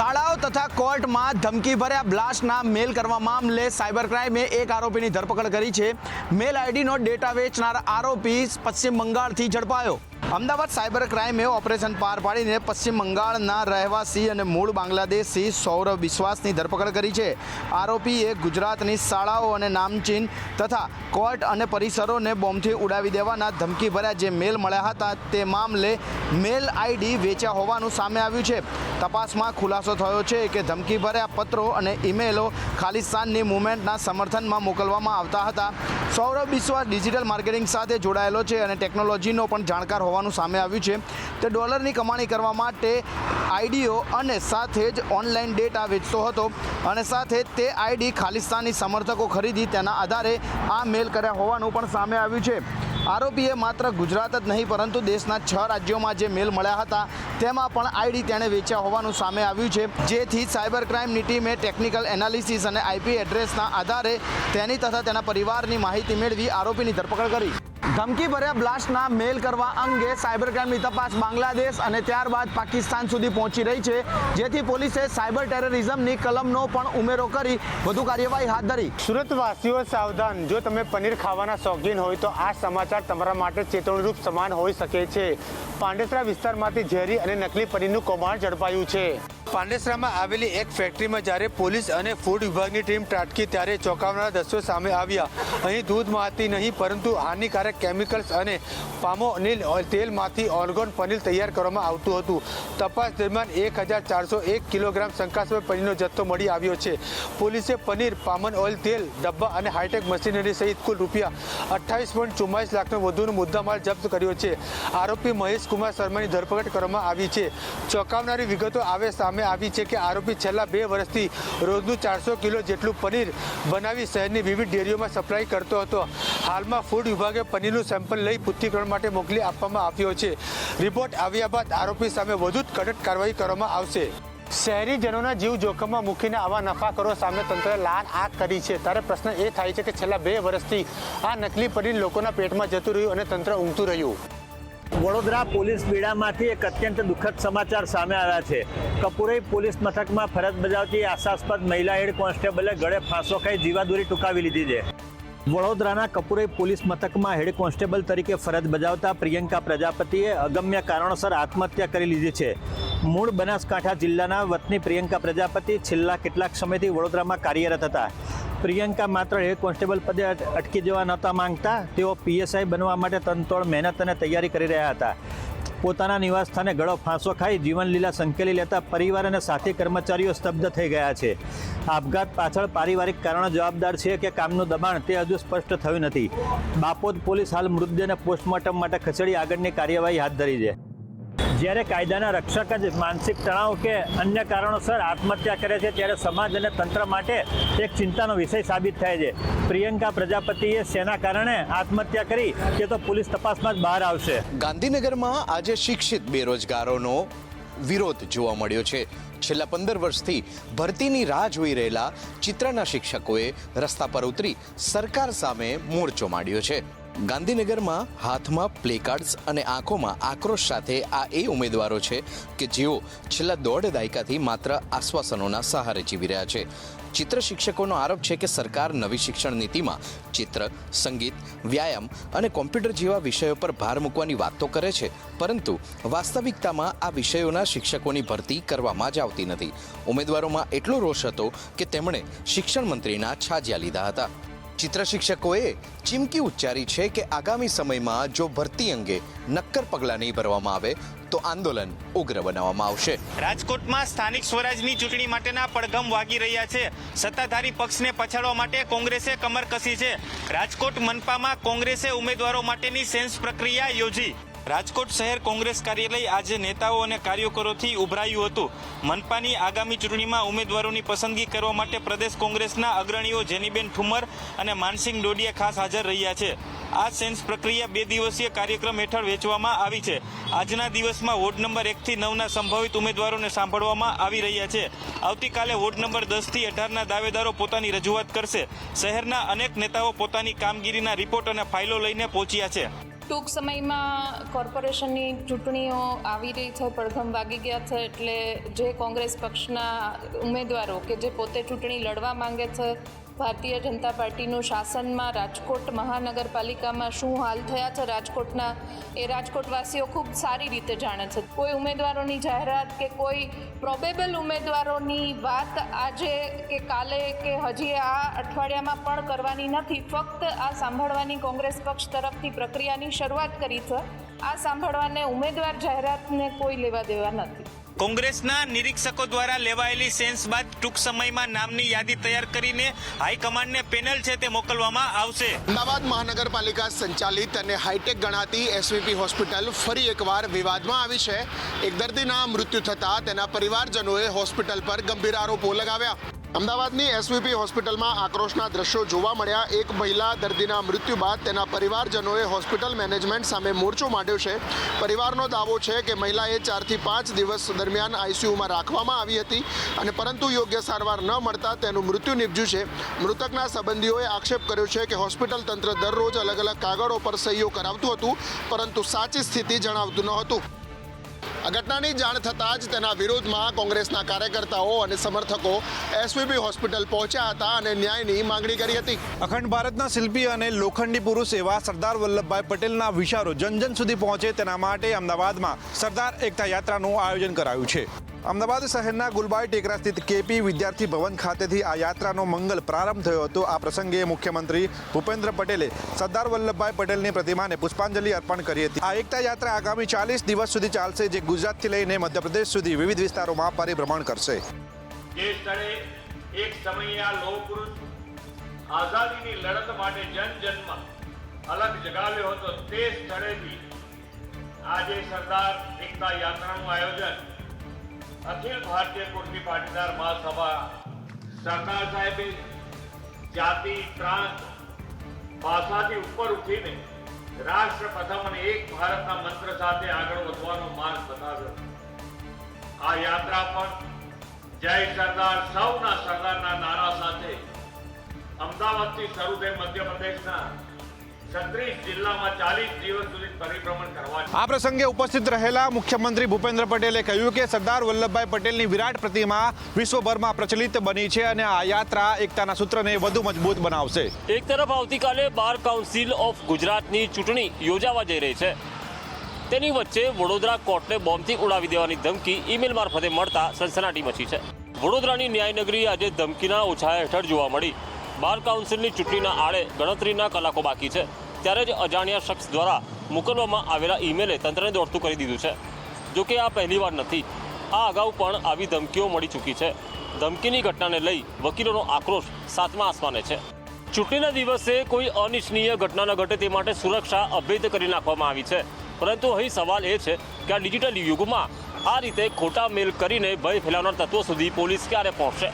શાળાઓ તથા કોર્ટમાં ધમકીભર્યા બ્લાસ્ટના મેલ કરવા મામલે સાયબર ક્રાઇમે એક આરોપીની ધરપકડ કરી છે. મેલ આઈડીનો ડેટા વેચનાર આરોપી પશ્ચિમ બંગાળથી ઝડપાયો. અમદાવાદ સાયબર ક્રાઇમે ઓપરેશન પાર પાડીને પશ્ચિમ બંગાળના રહેવાસી અને મૂળ બાંગ્લાદેશી સૌરવ બિશ્વાસની ધરપકડ કરી છે. આરોપીએ ગુજરાતની શાળાઓ અને નામચીન તથા કોર્ટ અને પરિસરોને બોમ્બથી ઉડાવી દેવાના ધમકીભર્યા જે મેલ મળ્યા હતા તે મામલે મેલ આઈડી વેચ્યા હોવાનું સામે આવ્યું છે. તપાસમાં ખુલાસો થયો છે કે ધમકીભર્યા પત્રો અને ઈમેલો ખાલિસ્તાનની મૂવમેન્ટના સમર્થનમાં મોકલવામાં આવતા હતા. સૌરવ બિશ્વાસ ડિજિટલ માર્કેટિંગ સાથે જોડાયેલો છે અને ટેકનોલોજીનો પણ જાણકાર હોવાનું સામે આવ્યું છે. તે ડોલરની કમાણી કરવા માટે આઈડીઓ અને સાથે જ ઓનલાઈન ડેટા વેચતો હતો અને સાથે તે આઈડી ખાલિસ્તાની સમર્થકો ખરીદી તેના આધારે આ મેલ કર્યા હોવાનું પણ સામે આવ્યું છે. આરોપીએ માત્ર ગુજરાત જ નહીં પરંતુ દેશના 6 રાજ્યોમાં જે મેલ મળ્યા હતા તેમાં પણ આઈડી તેણે વેચ્યા હોવાનું સામે આવ્યું છે. જેથી સાયબર ક્રાઇમની ટીમે ટેકનિકલ એનાલિસિસ અને આઈપી એડ્રેસના આધારે તેની તથા તેના પરિવારની માહિતી મેળવી આરોપીની ધરપકડ કરી. ધમકીભર્યા બ્લાસ્ટના મેલ કરવા અંગે સાયબર ક્રાઇમની તપાસ બાંગ્લાદેશ અને ત્યારબાદ પાકિસ્તાન સુધી પહોંચી રહી છે. જેથી પોલીસે સાયબર ટેરરિઝમની કલમનો પણ ઉમેરો કરી વધુ કાર્યવાહી હાથ ધરી. સુરતવાસીઓ સાવધાન, જો તમે પનીર ખાવાના શોખીન હોય તો આ સમાચાર તમારા માટે ચેતવણીરૂપ સમાન હોઈ શકે છે. પાંડેસરા વિસ્તારમાંથી ઝેરી અને નકલી પનીરનું કૌભાંડ ઝડપાયું છે. પાંડેસરામાં આવેલી એક ફેક્ટરીમાં જ્યારે પોલીસ અને ફૂડ વિભાગની ટીમ ત્રાટકી ત્યારે ચોંકાવનારા દ્રશ્યો સામે આવ્યા. અહીં દૂધમાંથી નહીં પરંતુ હાનિકારક કેમિકલ્સ અને પામોનિલ તેલમાંથી ઓર્ગન પનીર તૈયાર કરવામાં આવતું હતું. તપાસ દરમિયાન 1401 કિલોગ્રામ શંકાસ્પદ પનીરનો જથ્થો મળી આવ્યો છે. પોલીસે પનીર, પામન ઓઇલ, તેલ, ડબ્બા અને હાઈટેક મશીનરી સહિત કુલ રૂપિયા 28.44 લાખનો વધુનો મુદ્દામાલ જપ્ત કર્યો છે. આરોપી મહેશ કુમાર શર્માની ધરપકડ કરવામાં આવી છે. ચોંકાવનારી વિગતો સામે આવી છે કે આરોપી છેલ્લા 2 વર્ષથી રોજનું 400 કિલો જેટલું પનીર બનાવી શહેરની વિવિધ ડેરીઓમાં સપ્લાય કરતો હતો. હાલમાં ફૂડ વિભાગે પનીરનું સેમ્પલ લઈ પુષ્ટિકરણ માટે મોકલી આપવામાં આવ્યો છે. રિપોર્ટ આવ્યા બાદ આરોપી સામે વધુ કડક કાર્યવાહી કરવામાં આવશે. શહેરીજનોના જીવ જોખમમાં મૂકીને આવા નફાખોરો સામે તંત્રએ લાલ આંખ કરી છે. ત્યારે પ્રશ્ન એ થાય છે કે છેલ્લા 2 વર્ષથી આ નકલી પનીર લોકોના પેટમાં જતું રહ્યું અને તંત્ર ઊંઘતું રહ્યું. વડોદરા પોલીસ બેડામાંથી એક અત્યંત દુઃખદ સમાચાર સામે આવ્યા છે. કપુરઈ પોલીસ મથકમાં ફરજ બજાવતી આશાસ્પદ મહિલા હેડ કોન્સ્ટેબલે ગળે ફાંસો ખાઈ જીવાદોરી ટૂંકાવી લીધી છે. વડોદરાના કપુરઈ પોલીસ મથકમાં હેડ કોન્સ્ટેબલ તરીકે ફરજ બજાવતા પ્રિયંકા પ્રજાપતિએ અગમ્ય કારણોસર આત્મહત્યા કરી લીધી છે. મૂળ બનાસકાંઠા જિલ્લાના વતની પ્રિયંકા પ્રજાપતિ છેલ્લા કેટલાક સમયથી વડોદરામાં કાર્યરત હતા. પ્રિયંકા માત્ર હેડ કોન્સ્ટેબલ પદે અટકી જવા નહોતા માંગતા, તેઓ પીએસઆઈ બનવા માટે તનતોડ મહેનત અને તૈયારી કરી રહ્યા હતા. પોતાના નિવાસસ્થાને ગળો ફાંસો ખાઈ જીવનલીલા સંકેલી લેતા પરિવાર અને સાથી કર્મચારીઓ સ્તબ્ધ થઈ ગયા છે. આપઘાત પાછળ પારિવારિક કારણો જવાબદાર છે કે કામનું દબાણ તે હજુ સ્પષ્ટ થયું નથી. બાપોદ પોલીસ હાલ મૃતદેહને પોસ્ટમોર્ટમ માટે ખસેડી આગળની કાર્યવાહી હાથ ધરી છે. જ્યારે કાયદાના રક્ષક જ માનસિક તણાવ કે અન્ય કારણોસર આત્મહત્યા કરે છે ત્યારે સમાજ અને તંત્ર માટે એક ચિંતાનો વિષય સાબિત થાય છે. પ્રિયંકા પ્રજાપતિએ શેના કારણે આત્મહત્યા કરી તે તો પોલીસ તપાસમાં જ બહાર આવશે. ગાંધીનગરમાં આજે શિક્ષિત બેરોજગારોનો વિરોધ જોવા મળ્યો છે. છેલ્લા 15 વર્ષથી ભરતીની રાહ જોઈ રહેલા ચિત્રના શિક્ષકોએ રસ્તા પર ઉતરી સરકાર સામે મોરચો માંડ્યો છે. ગાંધીનગરમાં હાથમાં પ્લેકાર્ડ્સ અને આંખોમાં આક્રોશ સાથે આ એ ઉમેદવારો છે કે જેઓ છેલ્લા 1.5 દાયકાથી માત્ર આશ્વાસનોના સહારે જીવી રહ્યા છે. ચિત્ર શિક્ષકોનો આરોપ છે કે સરકાર નવી શિક્ષણ નીતિમાં ચિત્ર, સંગીત, વ્યાયામ અને કોમ્પ્યુટર જેવા વિષયો પર ભાર મૂકવાની વાત તો કરે છે, પરંતુ વાસ્તવિકતામાં આ વિષયોના શિક્ષકોની ભરતી કરવામાં જ આવતી નથી. ઉમેદવારોમાં એટલો રોષ હતો કે તેમણે શિક્ષણ મંત્રીના છાજિયા લીધા હતા. ચિત્ર શિક્ષકોએ ચીમકી ઉચ્ચારી છે કે આગામી સમયમાં જો ભરતી અંગે નક્કર પગલાં નહીં ભરવામાં આવે તો આંદોલન ઉગ્ર બનાવવામાં આવશે. રાજકોટમાં સ્થાનિક સ્વરાજની ચૂંટણી માટેના પડઘમ વાગી રહ્યા છે. સત્તાધારી પક્ષને પછાડવા માટે કોંગ્રેસે કમર કસી છે. રાજકોટ મનપામાં કોંગ્રેસે ઉમેદવારો માટેની સેન્સ પ્રક્રિયા યોજી. રાજકોટ શહેર કોંગ્રેસ કાર્યાલય આજે નેતાઓ અને કાર્યકરોથી ઉભરાયું હતું. મનપાની આગામી ચૂંટણીમાં ઉમેદવારોની પસંદગી કરવા માટે પ્રદેશ કોંગ્રેસના અગ્રણીઓ જેનીબેન ઠુમર અને માનસિંગ ડોડિયા ખાસ હાજર રહ્યા છે. આ સેન્સ પ્રક્રિયા 2 દિવસીય કાર્યક્રમ હેઠળ વહેંચવામાં આવી છે. આજના દિવસમાં વોર્ડ નંબર 1 થી 9ના સંભવિત ઉમેદવારોને સાંભળવામાં આવી રહ્યા છે. આવતીકાલે વોર્ડ નંબર 10 થી 18ના દાવેદારો પોતાની રજૂઆત કરશે. શહેરના અનેક નેતાઓ પોતાની કામગીરીના રિપોર્ટ અને ફાઇલો લઈને પહોંચ્યા છે. ટૂંક સમયમાં કોર્પોરેશનની ચૂંટણીઓ આવી રહી છે, પડઘમ વાગી ગયા છે, એટલે જે કોંગ્રેસ પક્ષના ઉમેદવારો કે જે પોતે ચૂંટણી લડવા માંગે છે, ભારતીય જનતા પાર્ટીનું શાસનમાં રાજકોટ મહાનગરપાલિકામાં શું હાલ થયા છે રાજકોટના, એ રાજકોટવાસીઓ ખૂબ સારી રીતે જાણે છે. કોઈ ઉમેદવારોની જાહેરાત કે કોઈ પ્રોબેબલ ઉમેદવારોની વાત આજે કે કાલે કે હજી આ અઠવાડિયામાં પણ કરવાની નથી. ફક્ત આ સાંભળવાની કોંગ્રેસ પક્ષ તરફથી પ્રક્રિયાની શરૂઆત કરી છે. આ સાંભળવાને ઉમેદવાર જાહેરાતને કોઈ લેવા દેવા નથી. કોંગ્રેસના નિરીક્ષકો દ્વારા લેવાયેલી સેન્સ બાદ ટૂંક સમયમાં નામની યાદી તૈયાર કરીને હાઈકમાન્ડને પેનલ છે તે મોકલવામાં આવશે. અમદાવાદ મહાનગરપાલિકા સંચાલિત અને હાઈટેક ગણાતી એસવીપી હોસ્પિટલ ફરી એકવાર વિવાદમાં આવી છે. એક દર્દીના મૃત્યુ થતાં તેના પરિવારજનોએ હોસ્પિટલ પર ગંભીર આરોપો લગાવ્યા. અમદાવાદની એસવીપી હોસ્પિટલમાં આક્રોશના દ્રશ્યો જોવા મળ્યા. એક મહિલા દર્દીના મૃત્યુ બાદ તેના પરિવારજનોએ હોસ્પિટલ મેનેજમેન્ટ સામે મોરચો માંડ્યો છે. પરિવારનો દાવો છે કે મહિલાએ 4 થી 5 દિવસ દરમિયાન આઈસીયુમાં રાખવામાં આવી હતી અને પરંતુ યોગ્ય સારવાર ન મળતા તેનું મૃત્યુ નિપજ્યું છે. મૃતકના સંબંધીઓએ આક્ષેપ કર્યો છે કે હોસ્પિટલ તંત્ર દરરોજ અલગ અલગ કાગળો પર સહીઓ કરાવતું હતું, પરંતુ સાચી સ્થિતિ જણાવતું ન હતું. આ ઘટનાની જાણ થતાં જ તેના વિરોધમાં કોંગ્રેસના કાર્યકર્તાઓ અને સમર્થકો એસવીપી હોસ્પિટલ પહોંચ્યા હતા અને ન્યાયની માંગણી કરી હતી. અખંડ ભારતના શિલ્પી અને લોખંડી પુરુષ એવા સરદાર વલ્લભભાઈ પટેલના વિચારો જન જન સુધી પહોંચે તેના માટે અમદાવાદમાં સરદાર એકતા યાત્રાનું આયોજન કરાયું છે. અમદાવાદ શહેરના ગુલબાઈ ટેકરા સ્થિત કેપી વિદ્યાર્થી ભવન ખાતેથી આ યાત્રાનો મંગલ પ્રારંભ થયો હતો. આ પ્રસંગે મુખ્યમંત્રી ભૂપેન્દ્ર પટેલે સરદાર વલ્લભભાઈ પટેલની પ્રતિમાને પુષ્પાંજલિ અર્પણ કરી હતી. આ એકતા યાત્રા આગામી 40 દિવસ સુધી ચાલશે, જે ગુજરાતથી લઈને મધ્યપ્રદેશ સુધી વિવિધ વિસ્તારોમાં પરિભ્રમણ કરશે. જે સ્થળે એક સમયે આ લોહ પુરુષ આઝાદીની લડત માટે જનજનમાં અલગ જગાવ્યો હતો, તે સ્થળેથી આજે સરદાર એકતા યાત્રાનું આયોજન અખિલ ભારતીય કુર્મી પાટીદાર મહાસભા સરદાર સાહેબે જાતિ, પ્રાંત, ભાષાથી ઉપર ઉઠીને રાષ્ટ્ર પ્રથમ અને એક ભારતના મંત્ર સાથે આગળ વધવાનો માર્ગ બતાવ્યો. આ યાત્રા પણ જય સરદાર, સૌના સરદારના નારા સાથે અમદાવાદથી શરૂ થઈ મધ્યપ્રદેશના 36 જિલ્લામાં 40 દિવસ સુધી પરિભ્રમણ કરવાનું. આ પ્રસંગે ઉપસ્થિત રહેલા મુખ્યમંત્રી ભૂપેન્દ્ર પટેલે કહ્યું કે સરદાર વલ્લભભાઈ પટેલની વિરાટ પ્રતિમા વિશ્વભરમાં પ્રચલિત બની છે અને આ યાત્રા એકતાના સૂત્રને વધુ મજબૂત બનાવશે. એક તરફ આવતીકાલે બાર કાઉન્સિલ ઓફ ગુજરાતની ચૂંટણી યોજાવા જઈ રહી છે, તેની વચ્ચે વડોદરા કોર્ટને બોમ્બથી ઉડાવી દેવાની ધમકી ઈમેલ મારફતે મળતા સનસનાટી મચી છે. વડોદરાની ન્યાયનગરી આજે ધમકીના ઓછાયા હેઠળ જોવા મળી. બાર કાઉન્સિલની ચૂંટણીના આડે ગણતરીના કલાકો બાકી છે, ત્યારે જ અજાણ્યા શખ્સ દ્વારા મોકલવામાં આવેલા ઈમેલે તંત્રને દોડતું કરી દીધું છે. જોકે આ પહેલીવાર નથી, આ અગાઉ પણ આવી ધમકીઓ મળી ચૂકી છે. ધમકીની ઘટનાને લઈ વકીલોનો આક્રોશ 7મા આસમાને છે. ચૂંટણીના દિવસે કોઈ અનિચ્છનીય ઘટના ન ઘટે તે માટે સુરક્ષા અભેદ કરી નાખવામાં આવી છે, પરંતુ અહીં સવાલ એ છે કે આ ડિજિટલ યુગમાં આ રીતે ખોટા મેલ કરીને ભય ફેલાવનાર તત્વો સુધી પોલીસ ક્યારે પહોંચશે?